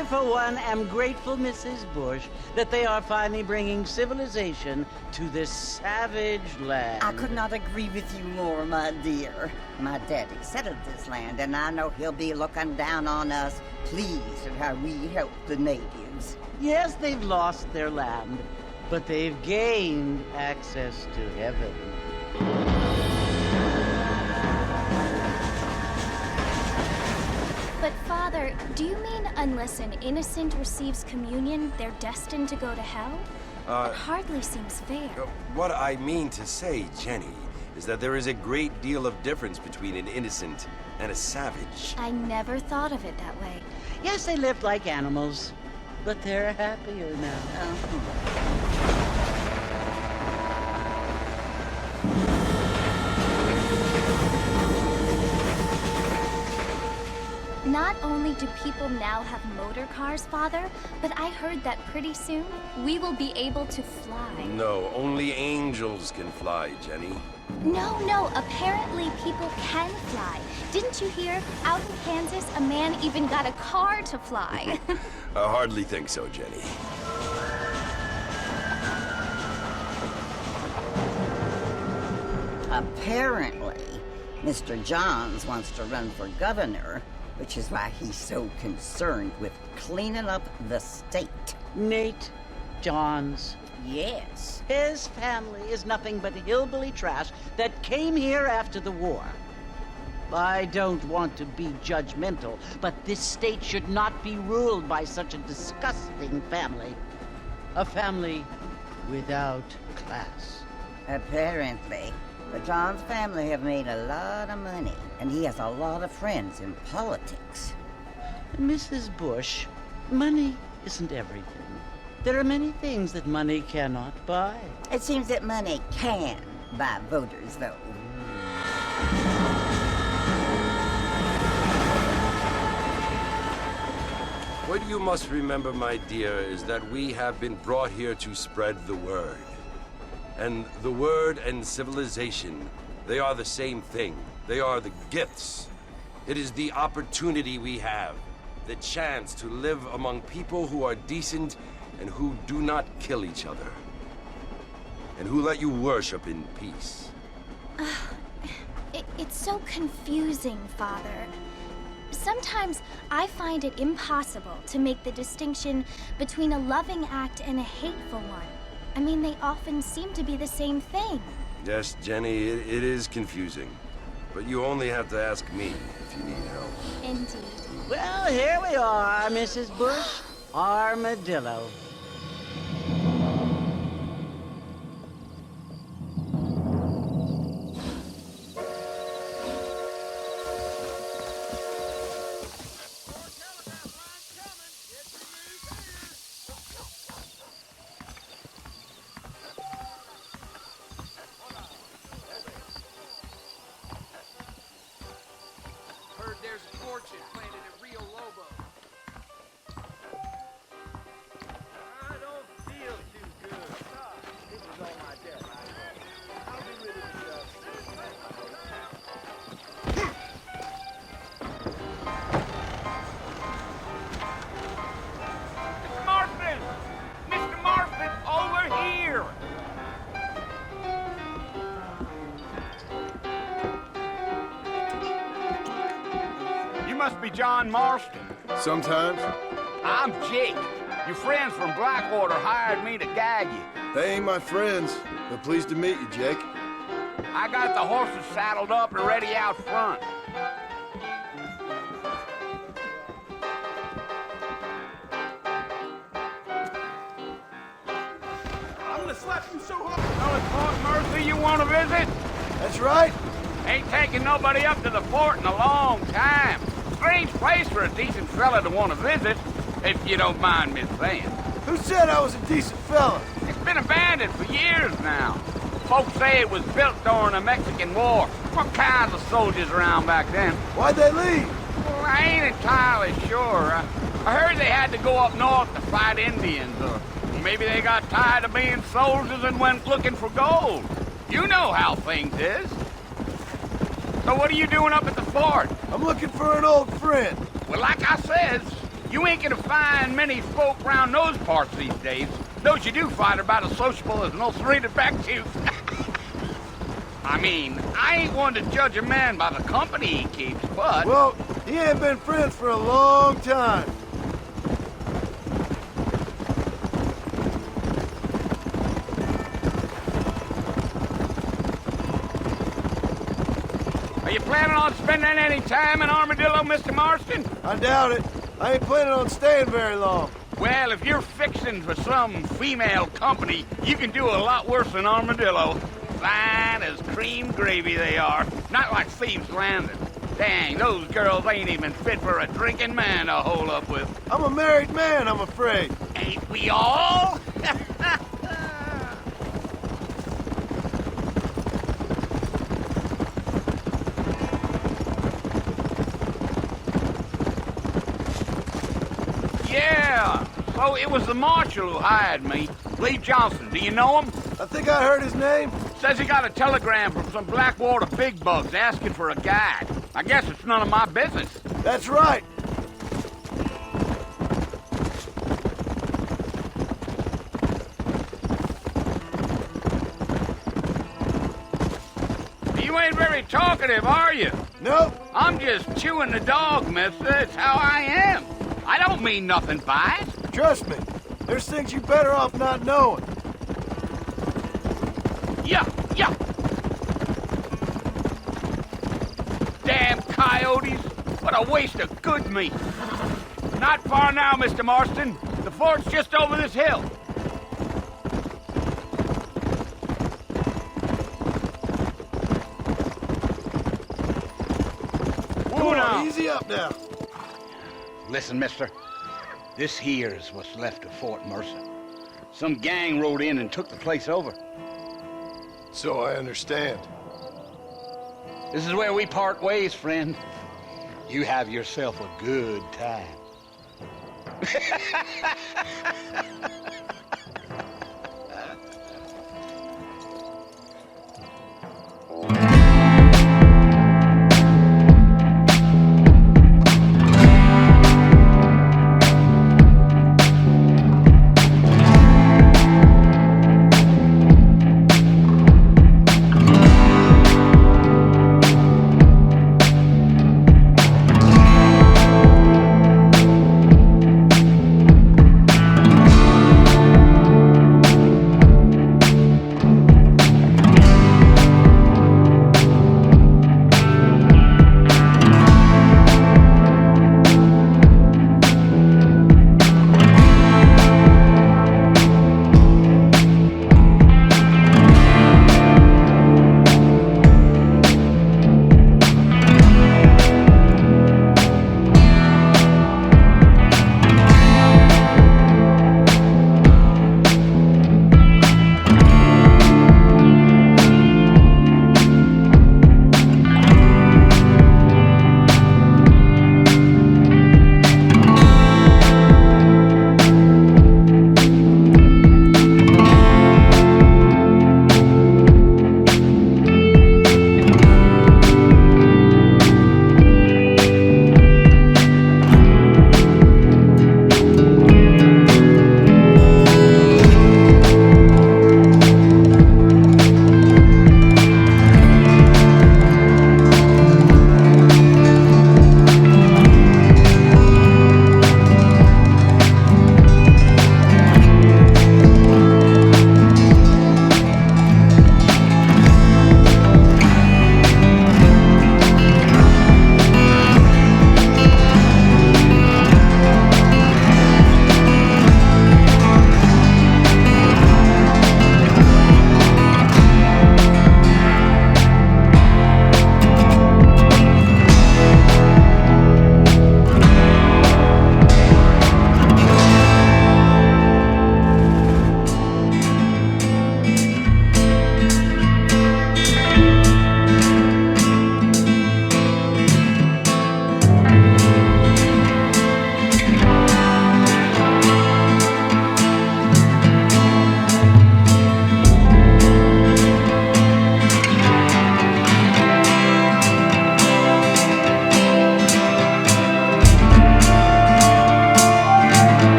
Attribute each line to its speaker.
Speaker 1: I, for one, am grateful, Mrs. Bush, that they are finally bringing civilization to this savage land.
Speaker 2: I could not agree with you more, my dear. My daddy settled this land, and I know he'll be looking down on us, pleased at how we help the natives.
Speaker 1: Yes, they've lost their land, but they've gained access to heaven.
Speaker 3: But Father, do you mean unless an innocent receives communion, they're destined to go to hell? That hardly seems fair.
Speaker 4: What I mean to say, Jenny, is that there is a great deal of difference between an innocent and a savage.
Speaker 3: I never thought of it that way.
Speaker 1: Yes, they lived like animals, but they're happier now.
Speaker 3: Not only do people now have motor cars, Father, but I heard that pretty soon we will be able to fly.
Speaker 4: No, only angels can fly, Jenny.
Speaker 3: No, apparently people can fly. Didn't you hear? Out in Kansas, a man even got a car to fly.
Speaker 4: I hardly think so, Jenny.
Speaker 2: Apparently, Mr. Johns wants to run for governor, which is why he's so concerned with cleaning up the state.
Speaker 1: Nate Johns.
Speaker 2: Yes.
Speaker 1: His family is nothing but hillbilly trash that came here after the war. I don't want to be judgmental, but this state should not be ruled by such a disgusting family. A family without class.
Speaker 2: Apparently. The Johns family have made a lot of money, and he has a lot of friends in politics.
Speaker 1: Mrs. Bush, money isn't everything. There are many things that money cannot buy.
Speaker 2: It seems that money can buy voters, though.
Speaker 4: What you must remember, my dear, is that we have been brought here to spread the word. And the word and civilization, they are the same thing. They are the gifts. It is the opportunity we have, the chance to live among people who are decent and who do not kill each other, and who let you worship in peace.
Speaker 3: It's so confusing, Father. Sometimes I find it impossible to make the distinction between a loving act and a hateful one. I mean, they often seem to be the same thing.
Speaker 4: Yes, Jenny, it is confusing. But you only have to ask me if you need help.
Speaker 3: Indeed.
Speaker 1: Well, here we are, Mrs. Bush. Armadillo.
Speaker 5: There's a fortune planted at Rio Lobo. I don't feel too good. This is all my debt. I'll be rid of the stuff. Mr. Marston! Mr. Marston, over here! Must be John Marston.
Speaker 6: Sometimes.
Speaker 5: I'm Jake. Your friends from Blackwater hired me to gag you.
Speaker 6: They ain't my friends, but pleased to meet you, Jake.
Speaker 5: I got the horses saddled up and ready out front. I'm gonna slap you so hard. Oh, it's Fort Mercy you want to visit?
Speaker 6: That's right.
Speaker 5: Ain't taking nobody up to the fort in a long time. Strange place for a decent fella to want to visit, if you don't mind me saying.
Speaker 6: Who said I was a decent fella?
Speaker 5: It's been abandoned for years now. Folks say it was built during the Mexican War. What kinds of soldiers around back then?
Speaker 6: Why'd they leave?
Speaker 5: Well, I ain't entirely sure. I heard they had to go up north to fight Indians, or maybe they got tired of being soldiers and went looking for gold. You know how things is. So what are you doing up at the fort?
Speaker 6: I'm looking for an old friend.
Speaker 5: Well, like I says, You ain't gonna find many folk around those parts these days. Those you do find are about as sociable as an ulcerated back tooth. I mean, I ain't one to judge a man by the company he keeps, but...
Speaker 6: Well, he ain't been friends for a long time.
Speaker 5: Are you planning on spending any time in Armadillo, Mr. Marston?
Speaker 6: I doubt it. I ain't planning on staying very long.
Speaker 5: Well, if you're fixing for some female company, you can do a lot worse than Armadillo. Fine as cream gravy they are. Not like Thieves Landing. Dang, those girls ain't even fit for a drinking man to hole up with.
Speaker 6: I'm a married man, I'm afraid.
Speaker 5: Ain't we all? Yeah, so it was the marshal who hired me. Lee Johnson, do you know him?
Speaker 6: I think I heard his name.
Speaker 5: Says he got a telegram from some Blackwater big bugs asking for a guide. I guess it's none of my business.
Speaker 6: That's right.
Speaker 5: You ain't very talkative, are you?
Speaker 6: Nope.
Speaker 5: I'm just chewing the dog, mister. It's how I am. I don't mean nothing by it.
Speaker 6: Trust me. There's things you better off not knowing.
Speaker 5: Yeah. Damn coyotes. What a waste of good meat. Not far now, Mr. Marston. The fort's just over this hill.
Speaker 6: Come on, easy up now.
Speaker 5: Listen, mister. This here's what's left of Fort Mercer. Some gang rode in and took the place over.
Speaker 6: So I understand.
Speaker 5: This is where we part ways, friend. You have yourself a good time.